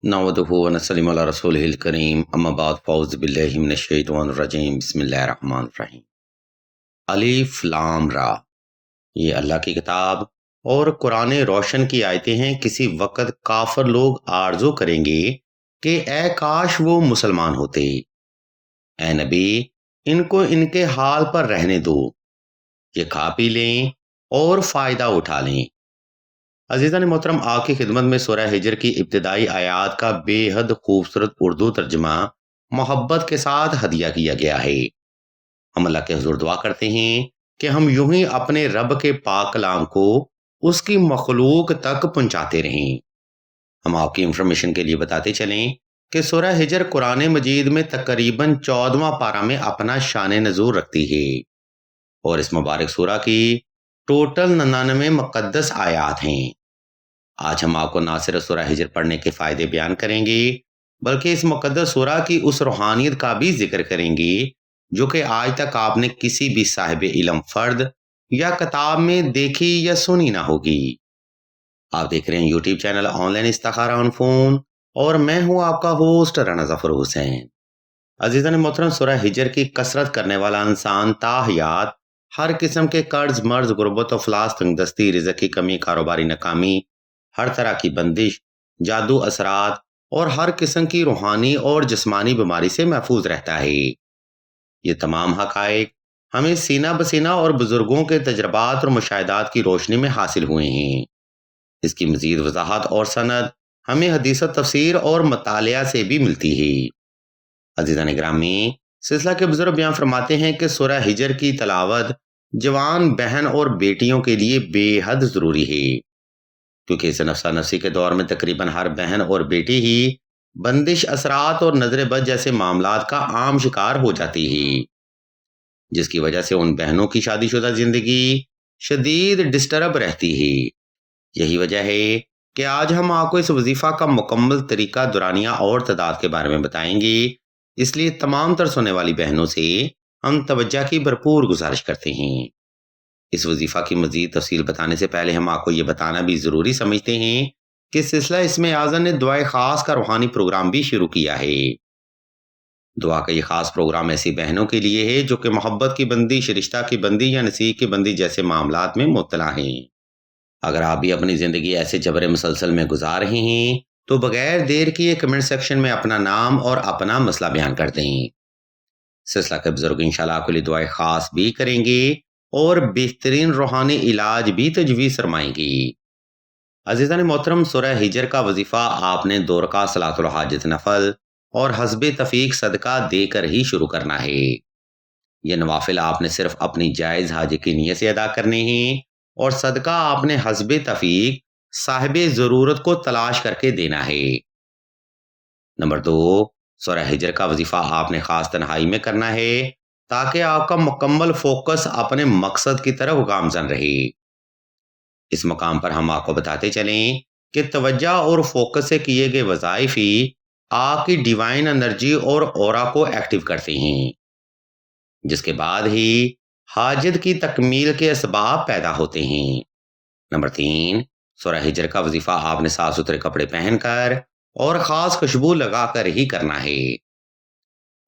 नहमदुहु व नसल्लिमु अला रसूलिहिल करीम अम्मा बाद फ़ऊज़ु बिल्लाहि मिनश शैतानिर रजीम बिस्मिल्लाहिर रहमानिर रहीम। अलिफ लाम रा, ये अल्लाह की किताब और कुरान रोशन की आयतें हैं। किसी वक्त काफिर लोग आरज़ू करेंगे कि ए काश वो मुसलमान होते। ए नबी, इनको इनके हाल पर रहने दो, ये खा पी लें और फायदा उठा लें। अज़ीज़ान मोहतरम, आपकी खिदमत में सूरह हिजर की इब्तिदाई आयात का बेहद खूबसूरत उर्दू तर्जुमा मोहब्बत के साथ हदिया किया गया है। हम अल्लाह के हुजूर दुआ करते हैं कि हम यूं ही अपने रब के पाक कलाम को उसकी मखलूक तक पहुंचाते रहें। हम आपकी इंफॉर्मेशन के लिए बताते चलें कि सूरह हिजर कुरान मजीद में तकरीबन 14वां पारा में अपना शान नज़ूल रखती है और इस मुबारक सूरह की टोटल 99 मुक़द्दस आयात हैं। आज हम आपको ना सिर्फ सूरह हिजर पढ़ने के फायदे बयान करेंगे, बल्कि इस मुक़द्दस सूरह की उस रूहानियत का भी जिक्र करेंगे जो कि आज तक आपने किसी भी साहिब इल्म फर्द या किताब में देखी या सुनी ना होगी। आप देख रहे हैं यूट्यूब चैनल ऑनलाइन इस्तिखारा ऑन फोन और मैं हूं आपका होस्ट राना जफर हुसैन। अजीज़ान मोहतरम, सूरह हिजर की कसरत करने वाला इंसान ताहयात हर किस्म के कर्ज, मर्ज, गुर्बत, अफलास, तंगदस्ती, रिज़्क़ की कमी, कारोबारी नाकामी, हर तरह की बंदिश, जादू असरात और हर किस्म की रूहानी और जिस्मानी बीमारी से महफूज रहता है। ये तमाम हकायक हमें सीना बसीना और बुजुर्गों के तजर्बात और मुशाहिदात की रोशनी में हासिल हुए हैं। इसकी मजीद वजाहत और सनद हमें हदीस तफसीर और मतालिया से भी मिलती है। अज़ीज़ान ग्रामी, सिलसिला के बुजुर्ग बयान फरमाते हैं कि सूरह हिजर की तलावत जवान बहन और बेटियों के लिए बेहद जरूरी है, क्योंकि इस नफसा नफसी के दौर में तकरीबन हर बहन और बेटी ही बंदिश, असरात और नजर बद जैसे मामलात का आम शिकार हो जाती है, जिसकी वजह से उन बहनों की शादीशुदा जिंदगी शदीद डिस्टर्ब रहती है। यही वजह है कि आज हम आपको इस वजीफा का मुकम्मल तरीका, दुरानिया और तादाद के बारे में बताएंगे। इसलिए तमाम तर सुनने वाली बहनों से हम तवज्जो की भरपूर गुजारिश करते हैं। इस वजीफा की मजीद तफसील बताने से पहले हम आपको ये बताना भी जरूरी समझते हैं कि सिलसिला इसमें आज़म ने दुआए खास का रूहानी प्रोग्राम भी शुरू किया है। दुआ का ये खास प्रोग्राम ऐसी बहनों के लिए है जो कि मोहब्बत की बंदी, रिश्ता की बंदी या नसीब की बंदी जैसे मामलात में मुब्तला हैं। अगर आप भी अपनी जिंदगी ऐसे जबरे मुसलसल में गुजार रहे हैं तो बगैर देर किए कमेंट सेक्शन में अपना नाम और अपना मसला बयान कर दें। सिलसिला के बुजुर्ग इंशाल्लाह आपके लिए दुआएं खास भी करेंगे और बेहतरीन रूहानी इलाज भी तजवीज़ फरमाएंगी। अज़ीज़ान मोहतरम, सूरह हिजर का वजीफा आपने 2 रकात सलातुल हाजत नफल और हस्बे तफीक सदका देकर ही शुरू करना है। ये नवाफिल आपने सिर्फ अपनी जायज हाजे की नीयत से अदा करने हैं और सदका आपने हस्बे तफीक साहिबे जरूरत को तलाश करके देना है। नंबर 2, सूरह हिजर का वजीफा आपने खास तन्हाई में करना है ताकि आपका मुकम्मल फोकस अपने मकसद की तरफ गामजन रहे। इस मकाम पर हम आपको बताते चलें कि तवज्जो और फोकस से किए गए वज़ाइफ ही आपकी डिवाइन एनर्जी और ऑरा को एक्टिव करते हैं, जिसके बाद ही हाजत की तकमील के असबाब पैदा होते हैं। नंबर 3, सूरह हिजर का वजीफा आपने साफ सुथरे कपड़े पहनकर और खास खुशबू लगाकर ही करना है।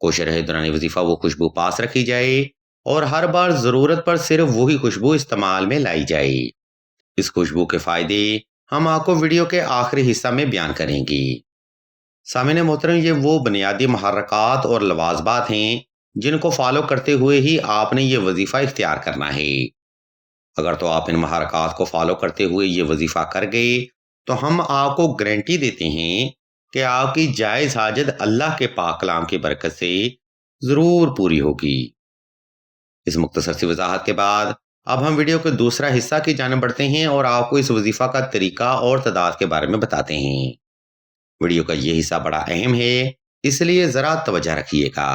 कोशिश रहे दौरान वजीफा वो खुशबू पास रखी जाए और हर बार जरूरत पर सिर्फ वही खुशबू इस्तेमाल में लाई जाए। इस खुशबू के फायदे हम आपको वीडियो के आखिरी हिस्सा में बयान करेंगे। सामने मोहतरम, ये वो बुनियादी महरकात और लवाजबात हैं जिनको फॉलो करते हुए ही आपने ये वजीफा इख्तियार करना है। अगर तो आप इन महरकात को फॉलो करते हुए ये वजीफा कर गए तो हम आपको गारंटी देते हैं कि आपकी जायज हाजत अल्लाह के पाक कलाम की बरकत से जरूर पूरी होगी। इस मुख्तसर सी वजाहत के बाद अब हम वीडियो के दूसरा हिस्सा की जाने बढ़ते हैं और आपको इस वजीफा का तरीका और तादाद के बारे में बताते हैं। वीडियो का ये हिस्सा बड़ा अहम है, इसलिए जरा तवज्जो रखिएगा।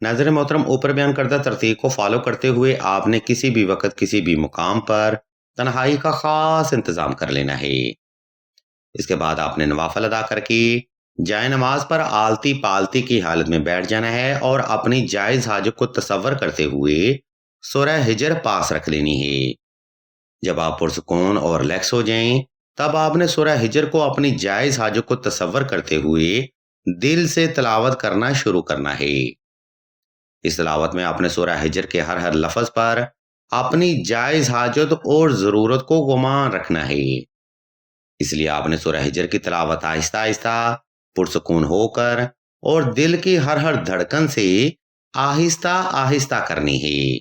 नाज़रीन मोहतरम, ऊपर बयान करदा तरतीब को फॉलो करते हुए आपने किसी भी वक्त किसी भी मुकाम पर तन्हाई का खास इंतजाम कर लेना है। इसके बाद आपने नवाफल अदा करके जाए नमाज पर आलती पालती की हालत में बैठ जाना है और अपनी जायज हाजत को तसव्वुर करते हुए सूरह हिजर पास रख लेनी है। जब आप पुरसुकून और रिलैक्स हो जाएं تب آپ نے سورہ ہجر کو اپنی جائز حاجت کو تصور کرتے ہوئے دل سے تلاوت کرنا شروع کرنا ہے۔ اس تلاوت میں آپ نے سورہ ہجر کے ہر لفظ پر اپنی جائز حاجت اور ضرورت کو گمان رکھنا ہے۔ اس لیے آپ نے سورہ ہجر کی تلاوت آہستہ آہستہ، پرسکون ہو کر اور دل کی ہر دھڑکن سے آہستہ آہستہ کرنی ہے۔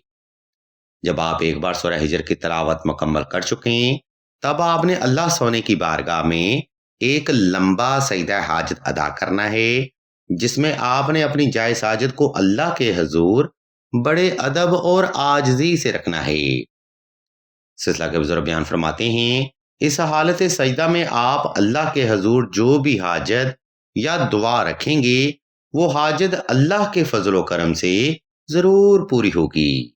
جب آپ ایک بار سورہ ہجر کی تلاوت مکمل کر چکیں، تب آپ نے اللہ سونے کی بارگاہ میں ایک لمبا سجدہ حاجت ادا کرنا ہے، جس میں آپ نے اپنی جائز حاجت کو اللہ کے حضور بڑے ادب اور عاجزی سے رکھنا ہے۔ سلسلہ کے بزرگ بیان فرماتے ہیں، اس حالت سجدہ میں آپ اللہ کے حضور جو بھی حاجت یا دعا رکھیں گے، وہ حاجت اللہ کے فضل و کرم سے ضرور پوری ہوگی۔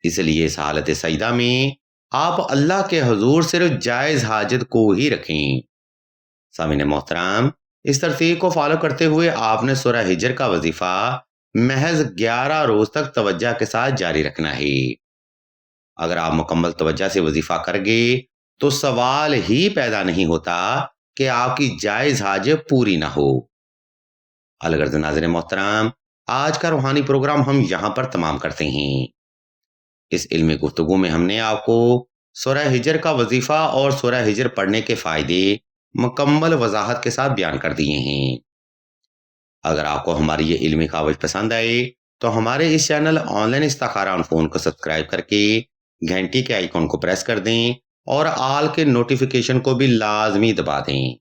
اس لیے اس حالت سجدہ میں آپ اللہ کے حضور صرف جائز حاجت کو ہی رکھیں۔ سامعین محترم، اس ترتیب کو فالو کرتے ہوئے آپ نے سورہ ہجر کا وظیفہ محض 11 روز تک توجہ کے ساتھ جاری رکھنا ہے۔ اگر آپ مکمل توجہ سے وظیفہ کر گئے تو سوال ہی پیدا نہیں ہوتا کہ آپ کی جائز حاجت پوری نہ ہو۔ الغرض ناظرین محترم، آج کا روحانی پروگرام ہم یہاں پر تمام کرتے ہیں۔ اس علمی گفتگو میں ہم نے آپ کو سورہ ہجر کا وظیفہ اور سورہ ہجر پڑھنے کے فائدے مکمل وضاحت کے ساتھ بیان کر دیے ہیں۔ اگر آپ کو ہماری یہ علمی کاوش پسند آئے تو ہمارے اس چینل آن لائن استخارہ آن فون کو سبسکرائب کر کے گھنٹی کے آئیکن کو پریس کر دیں اور آل کے نوٹیفیکیشن کو بھی لازمی دبا دیں،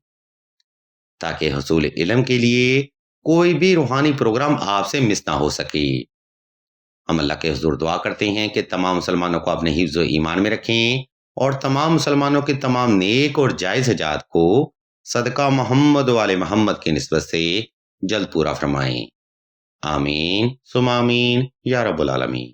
تاکہ حصول علم کے لیے کوئی بھی روحانی پروگرام آپ سے مس نہ ہو سکے۔ ہم اللہ کے حضور دعا کرتے ہیں کہ تمام مسلمانوں کو اپنے حفظ و ایمان میں رکھیں اور تمام مسلمانوں کی تمام نیک اور جائز حاجات کو صدقہ محمد و آل محمد کی نسبت سے جلد پورا فرمائیں۔ آمین ثم آمین یا رب العالمین۔